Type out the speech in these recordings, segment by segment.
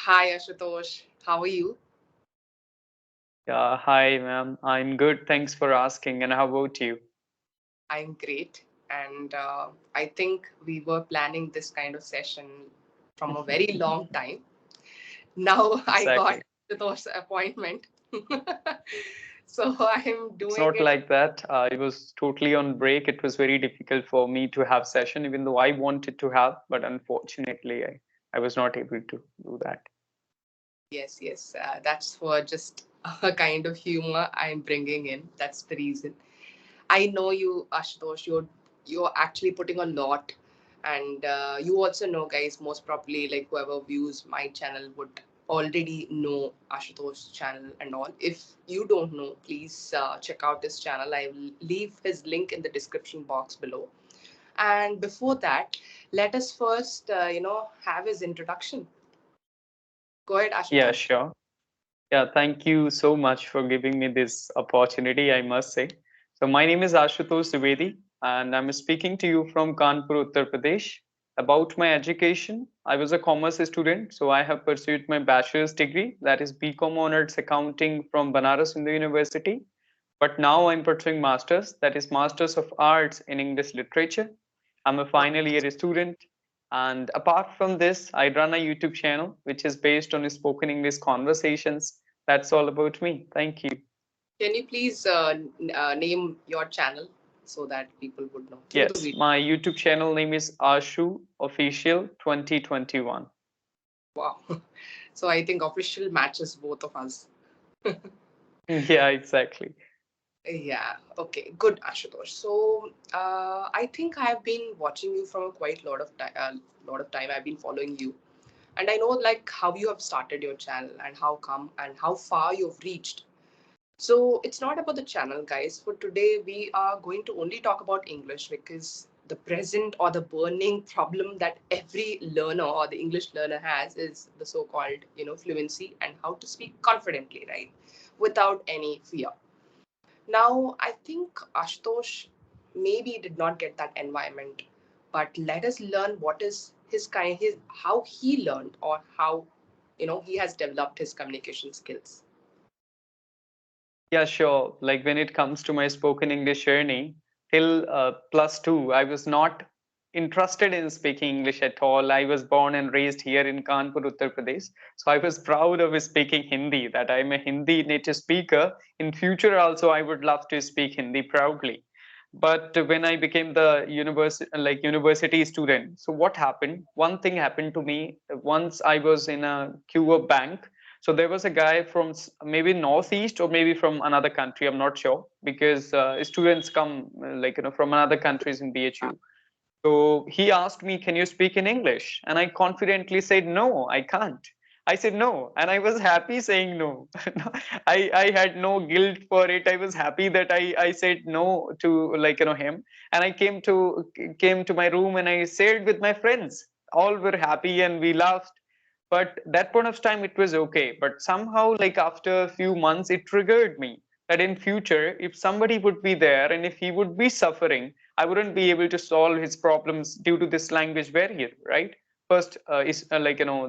Hi Ashutosh, how are you? Yeah, hi, ma'am. I'm good. Thanks for asking. And how about you? I'm great, and I think we were planning this kind of session from a very long time. Now I got Exactly. Ashutosh's appointment, so I'm It's doing not it. like that. I was totally on break. It was very difficult for me to have session, even though I wanted to have, but unfortunately, I was not able to do that. Yes, yes, that's for just a kind of humor I'm bringing in. That's the reason. I know you, Ashutosh. You're actually putting a lot, and you also know, guys. Most probably, like whoever views my channel would already know Ashutosh's channel and all. If you don't know, please check out his channel. I will leave his link in the description box below. And before that, let us first, have his introduction. Go ahead, Yeah, Ashutosh. sure. Yeah, thank you so much for giving me this opportunity, I must say. So, my name is Ashutosh Trivedi, and I'm speaking to you from Kanpur, Uttar Pradesh. About my education, I was a commerce student, so I have pursued my bachelor's degree, that is BCom Honors Accounting from Banaras Hindu University. But now I'm pursuing master's, that is Masters of Arts in English Literature. I'm a final year student, and apart from this, I run a YouTube channel which is based on spoken English conversations. That's all about me. Thank you. Can you please name your channel so that people would know through the Yes, video? my YouTube channel name is Ashu Official 2021. Wow. So I think official matches both of us. Yeah, exactly. Yeah. Okay. Good, Ashutosh. So I think I have been watching you from a quite lot of time. Lot of time I've been following you, and I know like how you have started your channel and how come and how far you've reached. So it's not about the channel, guys. For today, we are going to only talk about English because the present or the burning problem that every learner or the English learner has is the so-called, fluency and how to speak confidently, right? Without any fear. Now, I think Ashutosh maybe did not get that environment, but let us learn what is his how he learned or how he has developed his communication skills. Yeah, sure. Like when it comes to my spoken English journey, till plus two, I was not interested in speaking English at all. I was born and raised here in Kanpur, Uttar Pradesh. So I was proud of speaking Hindi, that I'm a Hindi native speaker. In future also, I would love to speak Hindi proudly. But when I became the university student, so what happened? One thing happened to me. Once I was in a queue of bank, so there was a guy from maybe northeast or maybe from another country. I'm not sure because students come from another countries in BHU. So he asked me, "Can you speak in English?" And I confidently said, "No, I can't." I said no, and I was happy saying no. I had no guilt for it. I was happy that I said no to him, and I came to my room and I shared with my friends. All were happy and we laughed. But that point of time it was okay. But somehow, like after a few months, it triggered me that in future, if somebody would be there and if he would be suffering, I wouldn't be able to solve his problems due to this language barrier, right? First is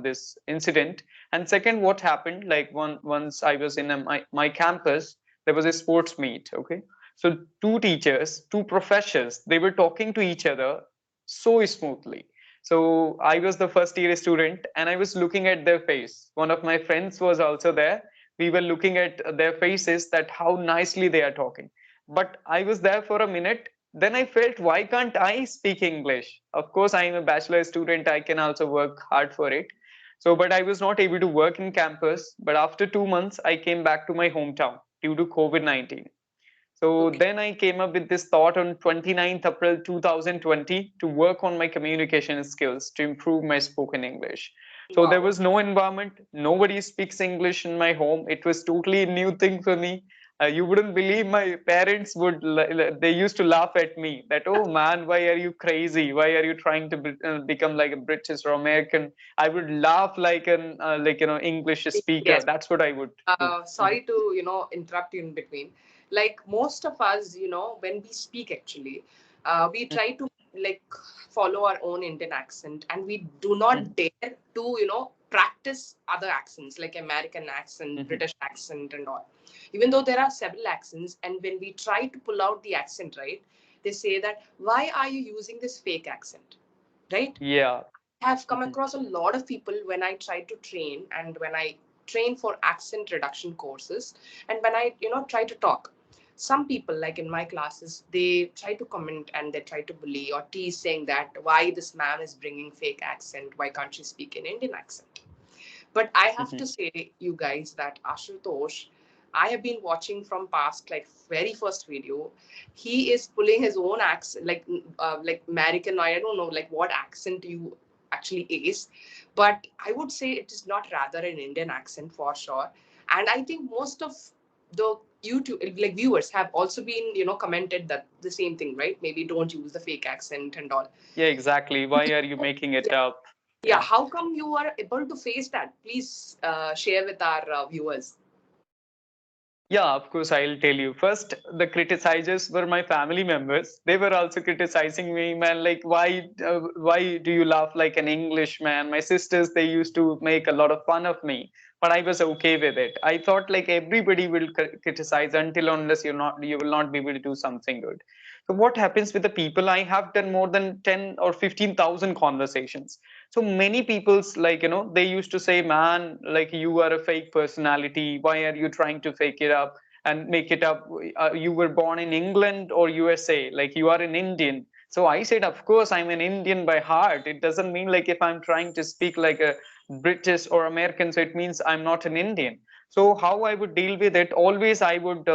this incident, and second, what happened? Like once I was in my campus, there was a sports meet. Okay, so two teachers, two professors, they were talking to each other so smoothly. So I was the first year student, and I was looking at their face. One of my friends was also there. We were looking at their faces, that how nicely they are talking. But I was there for a minute, then I felt, why can't I speak English? Of course, I am a bachelor student. I can also work hard for it. So, but I was not able to work in campus. But after 2 months, I came back to my hometown due to COVID-19. So Okay. then I came up with this thought on 29th April 2020 to work on my communication skills to improve my spoken English. So there Wow. was no environment, nobody speaks English in my home. It was totally a new thing for me. You wouldn't believe, my parents they used to laugh at me that, oh man, why are you crazy? Why are you trying to become like a British or American? I would laugh like an English speaker. Yes. That's what I would do. Sorry to interrupt you in between. Like most of us, when we speak, actually, we Mhm. try to like follow our own Indian accent, and we do not dare to practice other accents like American accent, Mhm. British accent, and all. Even though there are several accents, and when we try to pull out the accent, right, they say that why are you using this fake accent, right? Yeah. Have come Mhm. across a lot of people when I try to train and when I train for accent reduction courses and when I, try to talk. Some people, like in my classes, they try to comment and they try to bully or tease saying that why this ma'am is bringing fake accent, why can't she speak in Indian accent? But I have to Mhm. say, you guys, that Ashutosh, I have been watching from past, like very first video. He is pulling his own accent, like American. I don't know, like what accent you actually is, but I would say it is not rather an Indian accent for sure. And I think most of the YouTube like viewers have also been, commented that the same thing, right? Maybe don't use the fake accent and all. Yeah, exactly. Why are you making it up? Yeah, Yeah. how come you are able to face that? Please share with our viewers. Yeah, of course, I'll tell you. First, the criticizers were my family members. They were also criticizing me, man. Like, why do you laugh like an Englishman? My sisters, they used to make a lot of fun of me, but I was okay with it. I thought like everybody will criticize until unless you will not be able to do something good. So what happens with the people? I have done more than 10 or 15,000 conversations. So many people's like they used to say, man, like you are a fake personality, why are you trying to fake it up and make it up? You were born in England or USA, like you are an Indian. So I said, of course I'm an Indian by heart. It doesn't mean like if I'm trying to speak like a British or American, so it means I'm not an Indian. So how I would deal with it, always I would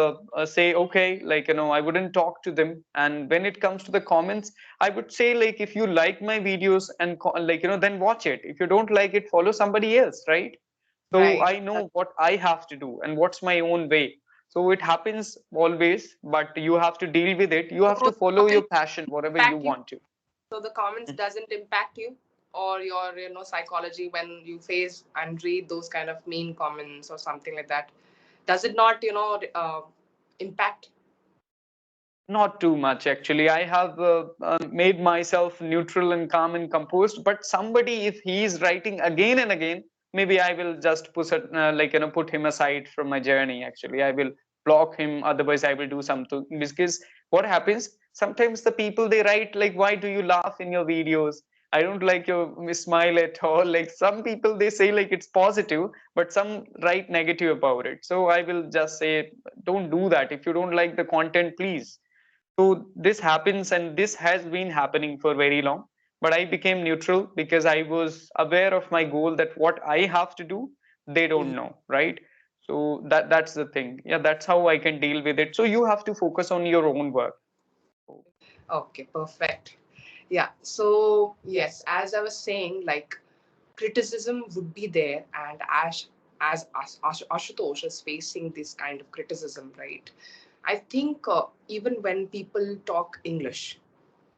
say, okay, like I wouldn't talk to them. And when it comes to the comments, I would say, like, if you like my videos and like then watch it. If you don't like it, follow somebody else, right? So Right. I know what I have to do and what's my own way. So it happens always, but you have to deal with it. You have So to the follow your comments passion, whatever you impact you. want to. So the comments doesn't impact you or your psychology when you face and read those kind of mean comments or something like that. Does it not impact? Not too much, actually. I have made myself neutral and calm and composed. But somebody, if he is writing again and again, maybe I will just put it, put him aside from my journey. Actually, I will block him. Otherwise, I will do something. Because what happens? Sometimes the people they write like, "Why do you laugh in your videos? I don't like your smile at all." Like some people they say like it's positive, but some write negative about it. So I will just say, don't do that. If you don't like the content, please. So this happens, and this has been happening for very long. But I became neutral because I was aware of my goal, that what I have to do, they don't Mhm. know, right? So that's the thing. Yeah, that's how I can deal with it. So you have to focus on your own work. Okay, perfect. Yeah. So yes, as I was saying, like criticism would be there, and as Ashutosh is facing this kind of criticism, right? I think even when people talk English,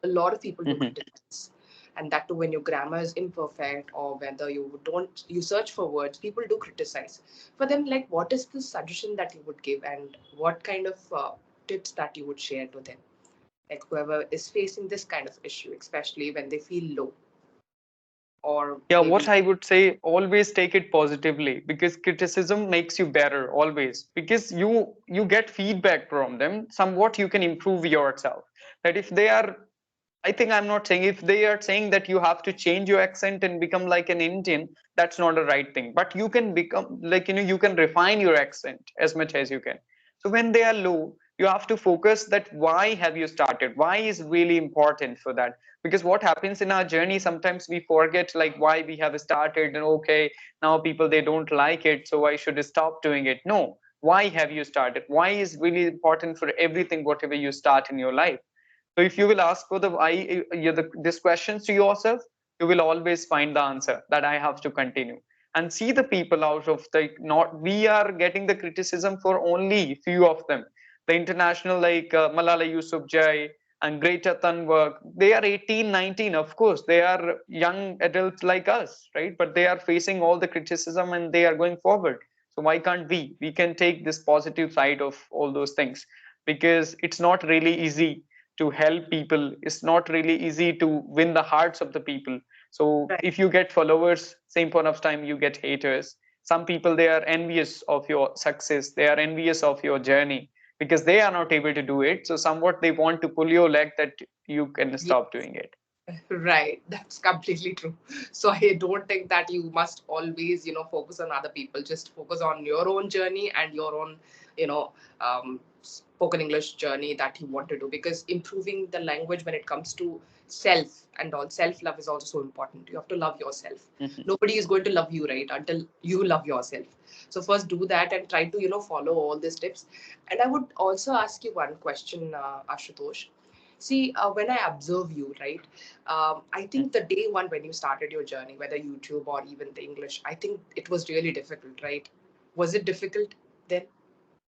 a lot of people do Mhm. criticize, and that too when your grammar is imperfect or whether you search for words, people do criticize. For them, like, what is the suggestion that you would give, and what kind of tips that you would share to them, like whoever is facing this kind of issue, especially when they feel low or Yeah, what maybe. I would say, always take it positively, because criticism makes you better always, because you get feedback from them, somewhat you can improve yourself. That if they are, I think I'm not saying, if they are saying that you have to change your accent and become like an Indian, that's not the right thing. But you can become like, you can refine your accent as much as you can. So when they are low, you have to focus that why have you started? Why is really important for that? Because what happens in our journey, sometimes we forget like why we have started, and okay, now people they don't like it, so I should stop doing it. No, why have you started? Why is really important for everything, whatever you start in your life. So if you will ask for the why, this questions to yourself, you will always find the answer that I have to continue. And see the people out of the, not we are getting the criticism for only few of them. The international like Malala Yousafzai and Greta Thunberg, they are 18, 19. Of course, they are young adults like us, right? But they are facing all the criticism and they are going forward. So why can't we? We can take this positive side of all those things, because it's not really easy to help people. It's not really easy to win the hearts of the people. So Right. if you get followers, same point of time you get haters. Some people, they are envious of your success, they are envious of your journey because they are not able to do it, so somewhat they want to pull your leg that you can stop doing it. Right, that's completely true. So I don't think that you must always, focus on other people. Just focus on your own journey and your own, spoken English journey that you want to do. Because improving the language when it comes to self and all, self love is also so important. You have to love yourself. Mhm. Nobody is going to love you, right, until you love yourself. So first do that and try to, follow all these tips. And I would also ask you one question, Ashutosh. See, when I observe you, right, I think the day one when you started your journey, whether YouTube or even the English, I think it was really difficult, right? Was it difficult then?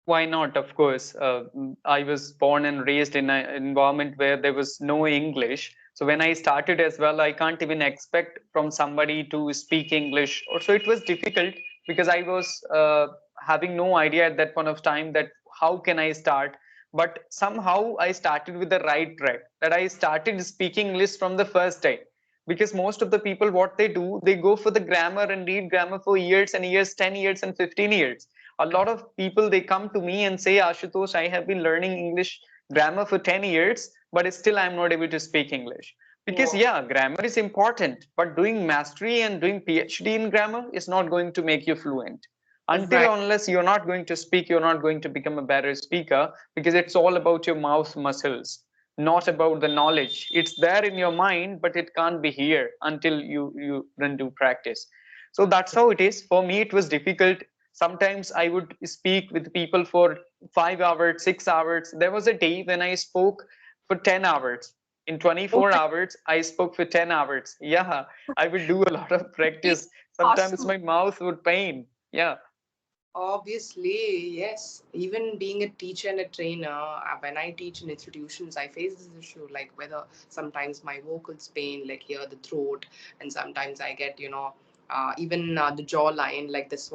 Why not? Of course. I was born and raised in an environment where there was no English. So when I started as well, I can't even expect from somebody to speak English. Or so it was difficult because I was having no idea at that point of time that how can I start. But somehow I started with the right track. That I started speaking English from the first day. Because most of the people, what they do, they go for the grammar and read grammar for years and years, 10 years and 15 years. A lot of people, they come to me and say, Ashutosh, I have been learning English grammar for 10 years, but still I'm not able to speak English. Because Wow. yeah, grammar is important, but doing mastery and doing PhD in grammar is not going to make you fluent. Until Right. unless you're not going to speak, you're not going to become a better speaker, because it's all about your mouth muscles, not about the knowledge. It's there in your mind, but it can't be here until you then do practice. So that's how it is. For me, it was difficult. Sometimes I would speak with people for 5 hours, 6 hours. There was a day when I spoke for 10 hours. In Oh 24 my hours, I spoke for 10 hours. Yeah, I would do a lot of God. practice. Sometimes Awesome. my mouth would pain. Yeah, Obviously, yes. Even being a teacher and a trainer, when I teach in institutions, I face this issue like whether sometimes my vocals pain, like here the throat, and sometimes I get, even the jawline, like this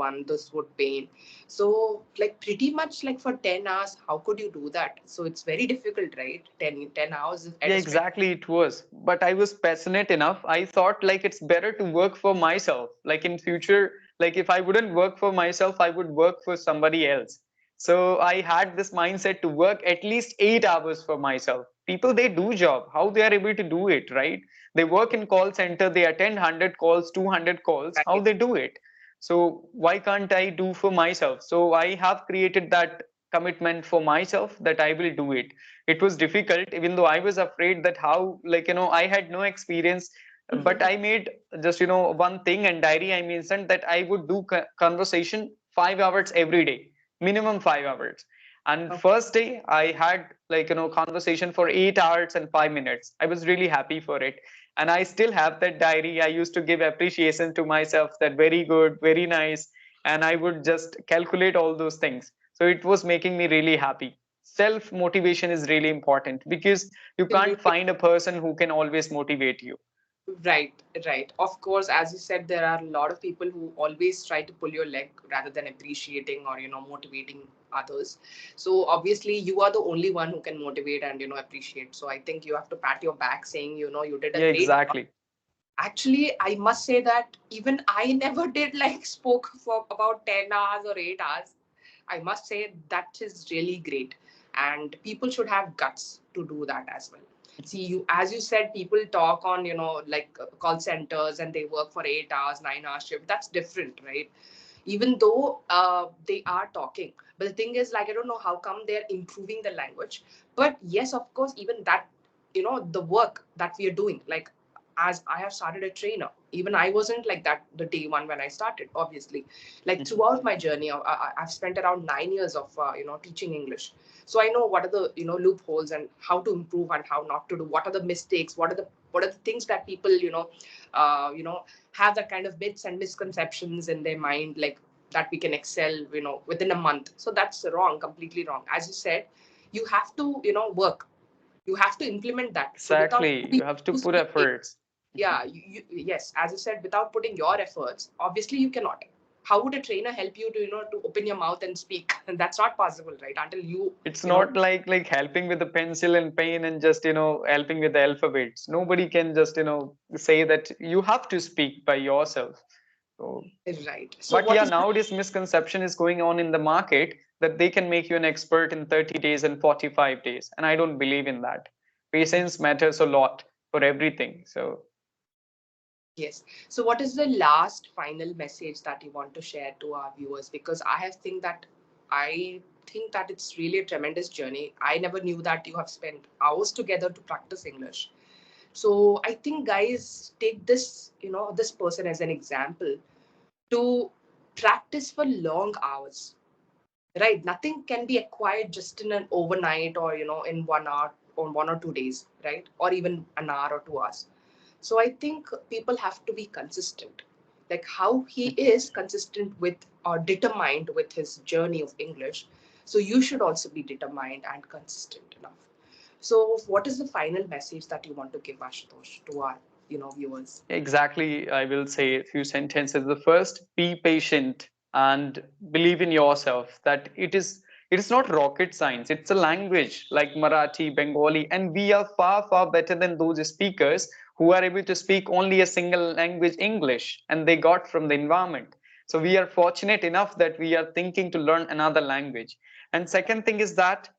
would pain. So, like pretty much like for 10 hours, how could you do that? So it's very difficult, right? Ten hours at yeah, a stretch. exactly. It was. But I was passionate enough. I thought like it's better to work for myself. Like in future, like if I wouldn't work for myself, I would work for somebody else. So I had this mindset to work at least 8 hours for myself. People, they do job. How they are able to do it, right? They work in call center. They attend 100 calls, 200 calls. How Right. they do it? So why can't I do for myself? So I have created that commitment for myself that I will do it. It was difficult, even though I was afraid that how, like, I had no experience. But I made just, one thing and diary. I mentioned that I would do conversation 5 hours every day, minimum 5 hours. And Okay. first day I had, like, conversation for 8 hours and 5 minutes. I was really happy for it. And I still have that diary. I used to give appreciation to myself, that very good, very nice. And I would just calculate all those things. So it was making me really happy. Self motivation is really important, because you can't Absolutely. find a person who can always motivate you. Right, right. Of course, as you said, there are a lot of people who always try to pull your leg rather than appreciating or, motivating others. So obviously, you are the only one who can motivate and, appreciate. So I think you have to pat your back saying, you did a Yeah, great job. exactly. Actually, I must say that even I never did like spoke for about 10 hours or 8 hours. I must say that is really great. And people should have guts to do that as well. See, as you said, people talk on, like call centers and they work for 8 hours, 9 hours shift. That's different, right? Even though they are talking. But the thing is, like, I don't know how come they're improving the language. But yes, of course, even that, the work that we are doing, like, as I have started a trainer, even I wasn't like that the day one when I started, obviously. Like, throughout my journey, I've spent around 9 years of, teaching English. So I know what are the, loopholes and how to improve and how not to do. What are the mistakes? What are the things that people, uh, you know, have that kind of myths and misconceptions in their mind, like that we can excel, within a month. So that's wrong, completely wrong. As you said, you have to, work. You have to implement that. So without Exactly. You have to put efforts. yeah, yes, as you said, without putting your efforts, obviously you cannot. how would a trainer help you to, to open your mouth and speak? And that's not possible, right? Until you, It's you know, not like helping with the pencil and pen and just helping with the alphabets. Nobody can just say that you have to speak by yourself. So, right. So but what yeah, is the nowadays misconception is going on in the market that they can make you an expert in 30 days and 45 days, and I don't believe in that. Patience matters a lot for everything. So Yes. So, what is the last final message that you want to share to our viewers? Because I think that it's really a tremendous journey. I never knew that you have spent hours together to practice English. So, I think guys take this, this person as an example to practice for long hours. Right? Nothing can be acquired just in an overnight or in 1 hour or 1 or 2 days, right? Or even an hour or 2 hours. So I think people have to be consistent. Like how he is consistent with or determined with his journey of English. So you should also be determined and consistent enough. So what is the final message that you want to give, Ashutosh, to our viewers? exactly, I will say a few sentences. The first, be patient and believe in yourself that it is not rocket science. It's a language like Marathi, Bengali, and we are far, far better than those speakers who are able to speak only a single language, English, and they got from the environment. So we are fortunate enough that we are thinking to learn another language. And second thing is that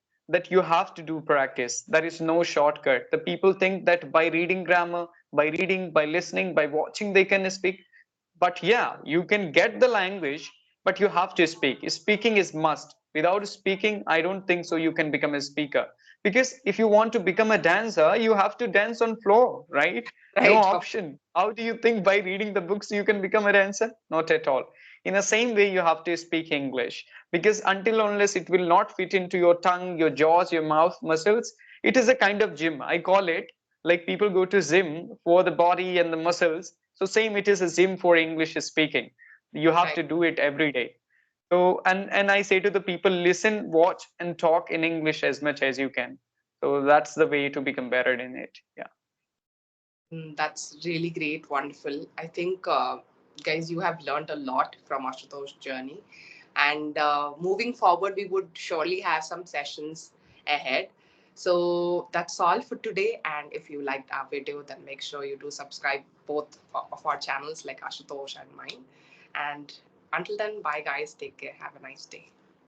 you have to do practice. There is no shortcut. The people think that by reading grammar, by reading, by listening, by watching, they can speak. But yeah, you can get the language, but you have to speak. Speaking is must. Without speaking, I don't think so you can become a speaker. Because if you want to become a dancer, you have to dance on floor, right? No Right. option. How do you think by reading the books you can become a dancer? Not at all. In the same way, you have to speak English, because until unless it will not fit into your tongue, your jaws, your mouth muscles, it is a kind of gym. I call it like people go to gym for the body and the muscles. So same, it is a gym for English speaking. You have Right. to do it every day. So and I say to the people, listen, watch, and talk in English as much as you can. So that's the way to become better in it. Yeah. That's really great, wonderful. I think, guys, you have learned a lot from Ashutosh's journey. And moving forward, we would surely have some sessions ahead. So that's all for today. And if you liked our video, then make sure you do subscribe both of our channels, like Ashutosh and mine. And until then, bye, guys. Take care. Have a nice day.